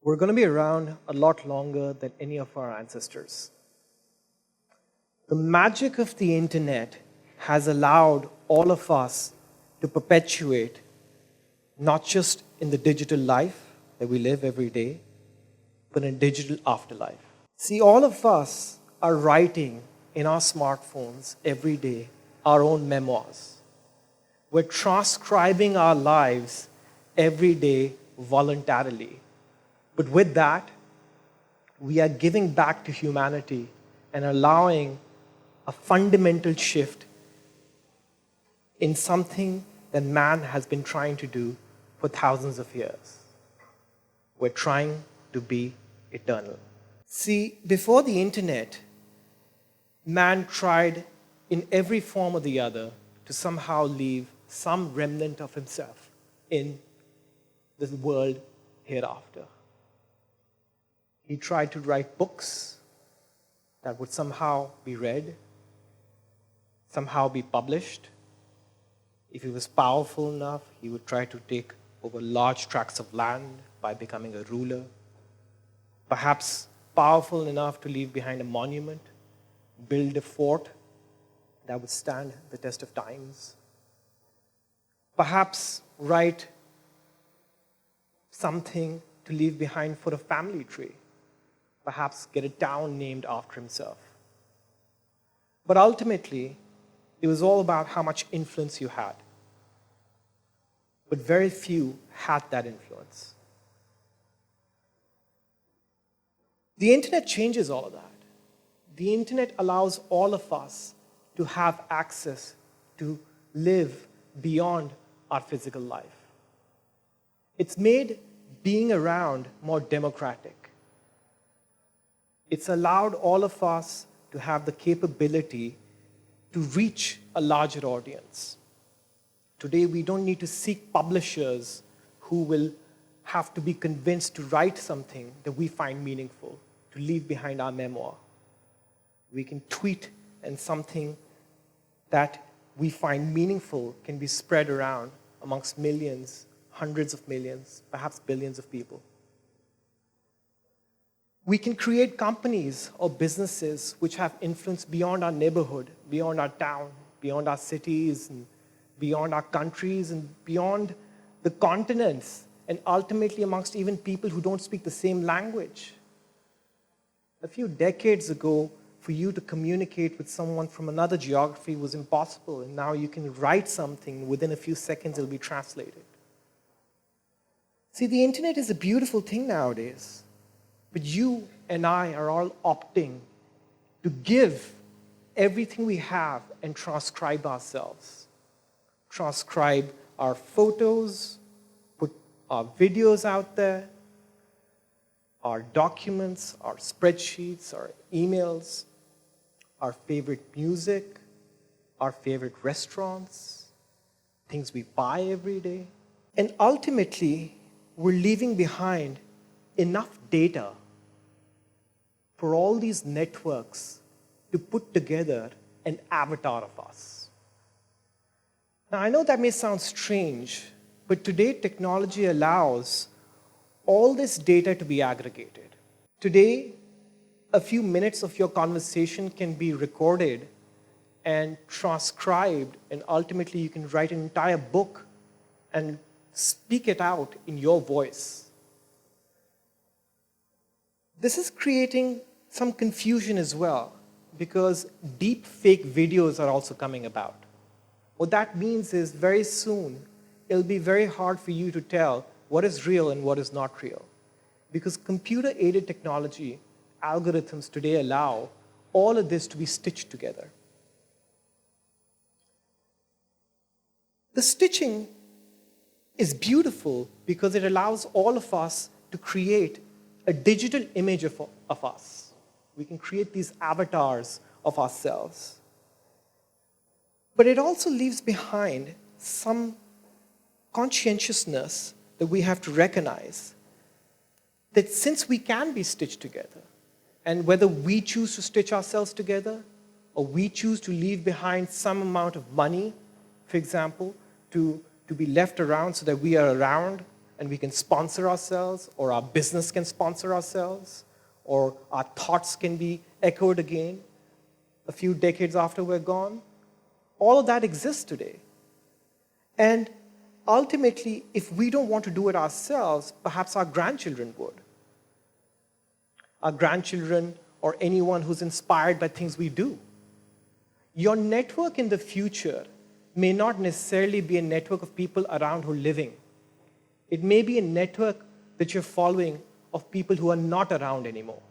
We're going to be around a lot longer than any of our ancestors. The magic of the internet has allowed all of us to perpetuate not just in the digital life that we live every day, but in a digital afterlife. See, all of us are writing in our smartphones every day our own memoirs. We're transcribing our lives every day voluntarily. But with that, we are giving back to humanity and allowing a fundamental shift in something that man has been trying to do for thousands of years. We're trying to be eternal. See, before the internet, man tried in every form or the other to somehow leave some remnant of himself in this world hereafter. He tried to write books that would somehow be read, somehow be published. If he was powerful enough, he would try to take over large tracts of land by becoming a ruler. Perhaps powerful enough to leave behind a monument, build a fort that would stand the test of times. Perhaps write something to leave behind for a family tree. Perhaps get a town named after himself. But ultimately, it was all about how much influence you had. But very few had that influence. The internet changes all of that. The internet allows all of us to have access to live beyond our physical life. It's made being around more democratic. It's allowed all of us to have the capability to reach a larger audience. Today, we don't need to seek publishers who will have to be convinced to write something that we find meaningful, to leave behind our memoir. We can tweet, and something that we find meaningful can be spread around amongst millions, hundreds of millions, perhaps billions of people. We can create companies or businesses which have influence beyond our neighborhood, beyond our town, beyond our cities, and beyond our countries, and beyond the continents, and ultimately amongst even people who don't speak the same language. A few decades ago, for you to communicate with someone from another geography was impossible, and now you can write something, within a few seconds it'll be translated. See, the internet is a beautiful thing nowadays. But you and I are all opting to give everything we have and transcribe ourselves. Transcribe our photos, put our videos out there, our documents, our spreadsheets, our emails, our favorite music, our favorite restaurants, things we buy every day. And ultimately, we're leaving behind enough data for all these networks to put together an avatar of us. Now, I know that may sound strange, but today technology allows all this data to be aggregated. Today, a few minutes of your conversation can be recorded and transcribed, and ultimately you can write an entire book and speak it out in your voice. This is creating some confusion as well, because deep fake videos are also coming about. What that means is very soon, it'll be very hard for you to tell what is real and what is not real. Because computer-aided technology, algorithms today allow all of this to be stitched together. The stitching is beautiful because it allows all of us to create a digital image of us. We can create these avatars of ourselves. But it also leaves behind some conscientiousness that we have to recognize, that since we can be stitched together, and whether we choose to stitch ourselves together or we choose to leave behind some amount of money, for example, to be left around so that we are around and we can sponsor ourselves, or our business can sponsor ourselves, or our thoughts can be echoed again a few decades after we're gone. All of that exists today. And ultimately, if we don't want to do it ourselves, perhaps our grandchildren would. Our grandchildren or anyone who's inspired by things we do. Your network in the future may not necessarily be a network of people around who are living. It may be a network that you're following of people who are not around anymore.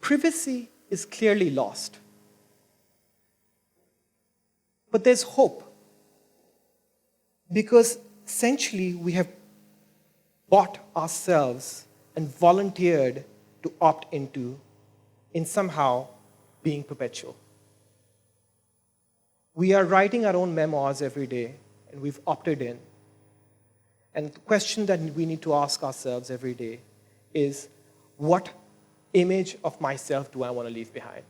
Privacy is clearly lost. But there's hope. Because essentially we have bought ourselves and volunteered to opt into in somehow being perpetual. We are writing our own memoirs every day, and we've opted in. And the question that we need to ask ourselves every day is, what image of myself do I want to leave behind?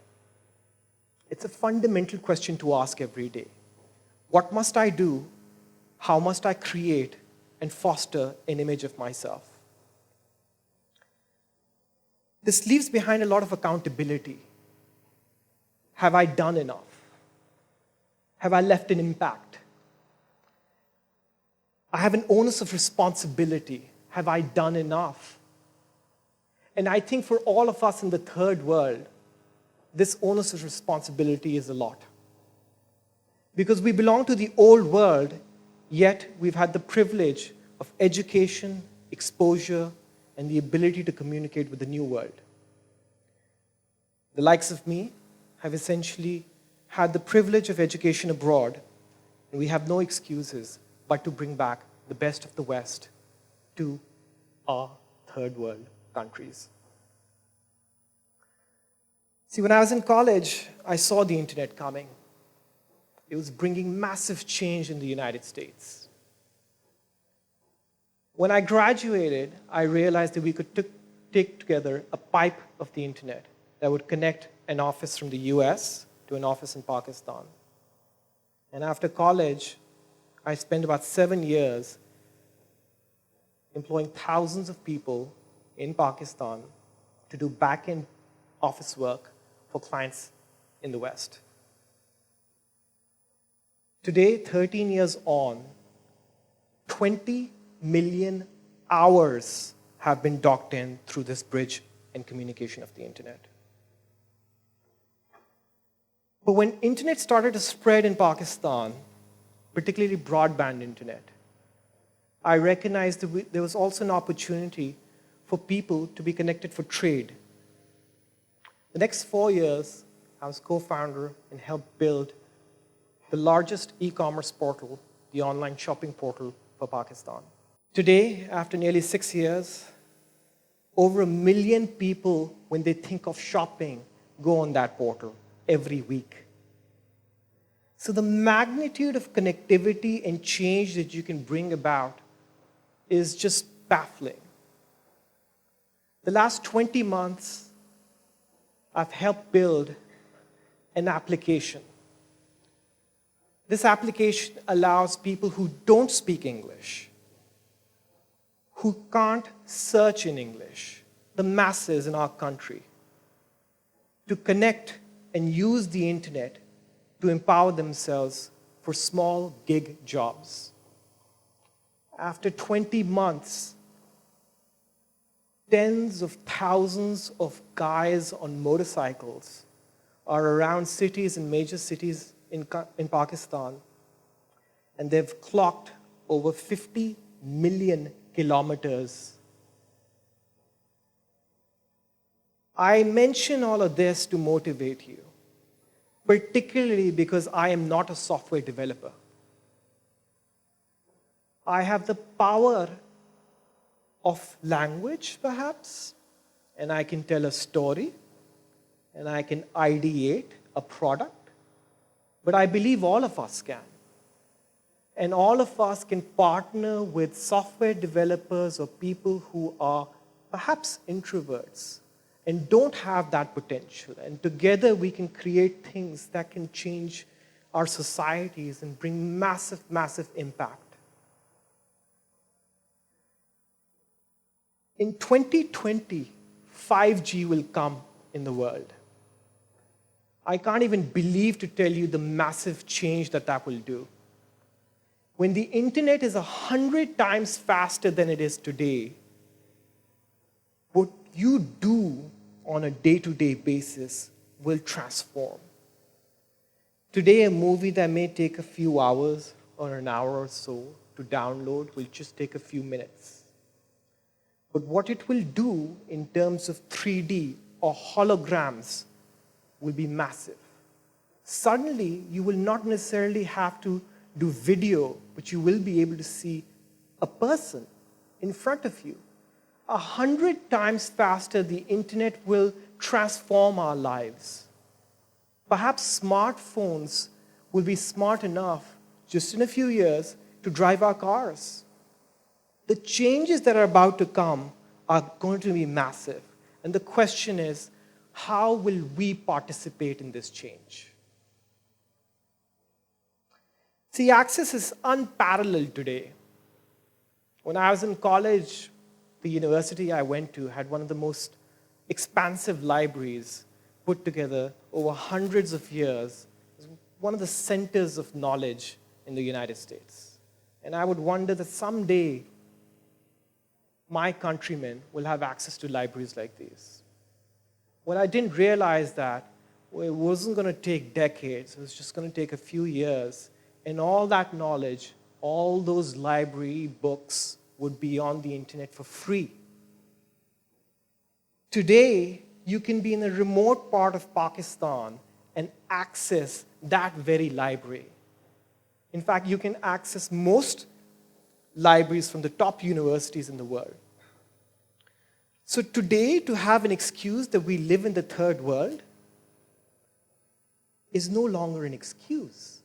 It's a fundamental question to ask every day. What must I do? How must I create and foster an image of myself? This leaves behind a lot of accountability. Have I done enough? Have I left an impact? I have an onus of responsibility. Have I done enough? And I think for all of us in the third world, this onus of responsibility is a lot. Because we belong to the old world, yet we've had the privilege of education, exposure, and the ability to communicate with the new world. The likes of me have essentially had the privilege of education abroad, and we have no excuses but to bring back the best of the West to our third world countries. See, when I was in college, I saw the internet coming. It was bringing massive change in the United States. When I graduated, I realized that we could take together a pipe of the internet that would connect an office from the US to an office in Pakistan. And after college, I spent about 7 years employing thousands of people in Pakistan to do back-end office work for clients in the West. Today, 13 years on, 20 million hours have been docked in through this bridge and communication of the internet. But when internet started to spread in Pakistan, particularly broadband internet, I recognized that there was also an opportunity for people to be connected for trade. The next 4 years, I was co-founder and helped build the largest e-commerce portal, the online shopping portal for Pakistan. Today, after nearly 6 years, over 1 million people, when they think of shopping, go on that portal every week. So the magnitude of connectivity and change that you can bring about is just baffling. The last 20 months, I've helped build an application. This application allows people who don't speak English, who can't search in English, the masses in our country, to connect and use the internet to empower themselves for small gig jobs. After 20 months, tens of thousands of guys on motorcycles are around cities and major cities in Pakistan, and they've clocked over 50 million kilometers. I mention all of this to motivate you, particularly because I am not a software developer. I have the power of language, perhaps, and I can tell a story, and I can ideate a product, but I believe all of us can. And all of us can partner with software developers or people who are perhaps introverts and don't have that potential. And together we can create things that can change our societies and bring massive, massive impact. In 2020, 5G will come in the world. I can't even believe to tell you the massive change that will do. When the internet is 100 times faster than it is today, what you do on a day-to-day basis will transform. Today, a movie that may take a few hours or an hour or so to download will just take a few minutes. But what it will do in terms of 3D or holograms will be massive. Suddenly, you will not necessarily have to do video, but you will be able to see a person in front of you. 100 times faster, the internet will transform our lives. Perhaps smartphones will be smart enough, just in a few years, to drive our cars. The changes that are about to come are going to be massive. And the question is, how will we participate in this change? See, access is unparalleled today. When I was in college, the university I went to had one of the most expansive libraries put together over hundreds of years. It was one of the centers of knowledge in the United States. And I would wonder that someday my countrymen will have access to libraries like these. Well, I didn't realize that it wasn't going to take decades. It was just going to take a few years. And all that knowledge, all those library books would be on the internet for free. Today, you can be in a remote part of Pakistan and access that very library. In fact, you can access most libraries from the top universities in the world. So today, to have an excuse that we live in the third world is no longer an excuse.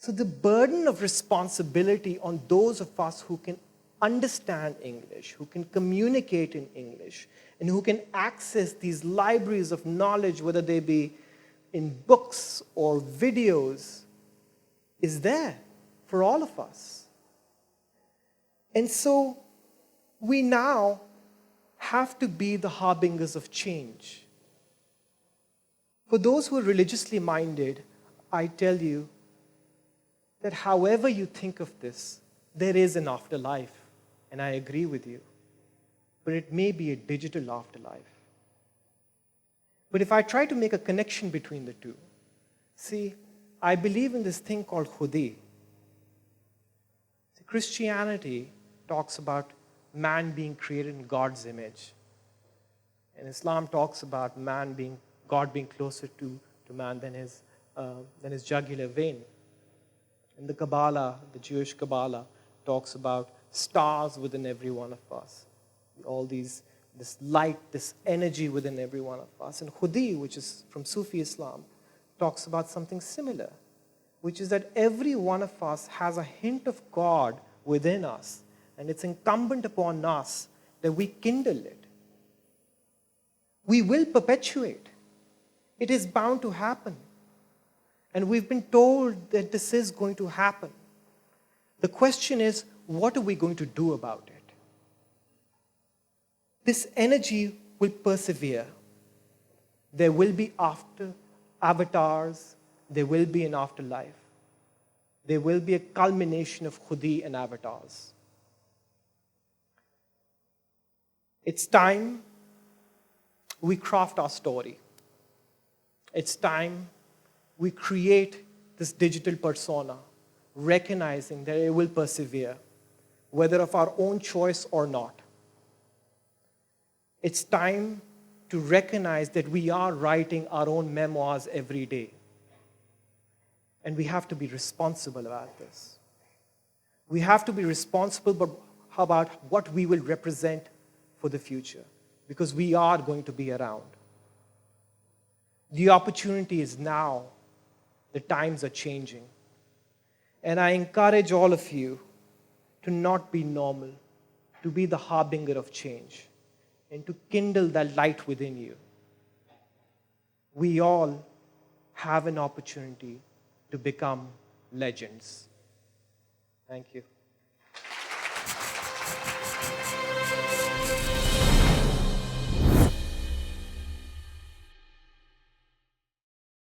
So the burden of responsibility on those of us who can understand English, who can communicate in English, and who can access these libraries of knowledge, whether they be in books or videos, is there for all of us. And so we now have to be the harbingers of change. For those who are religiously minded, I tell you that however you think of this, there is an afterlife, and I agree with you. But it may be a digital afterlife. But if I try to make a connection between the two, see, I believe in this thing called khudi. Christianity talks about man being created in God's image. And Islam talks about God being closer to man than his jugular vein. And the Kabbalah, the Jewish Kabbalah, talks about stars within every one of us. All this light, this energy within every one of us. And khudi, which is from Sufi Islam, talks about something similar, which is that every one of us has a hint of God within us, and it's incumbent upon us that we kindle it. We will perpetuate. It is bound to happen. And we've been told that this is going to happen. The question is, what are we going to do about it? This energy will persevere. There will be avatars. There will be an afterlife. There will be a culmination of khudi and avatars. It's time we craft our story. It's time we create this digital persona, recognizing that it will persevere, whether of our own choice or not. It's time to recognize that we are writing our own memoirs every day. And we have to be responsible about this. We have to be responsible about what we will represent for the future, because we are going to be around. The opportunity is now. The times are changing. And I encourage all of you to not be normal, to be the harbinger of change. and to kindle that light within you. We all have an opportunity to become legends. Thank you.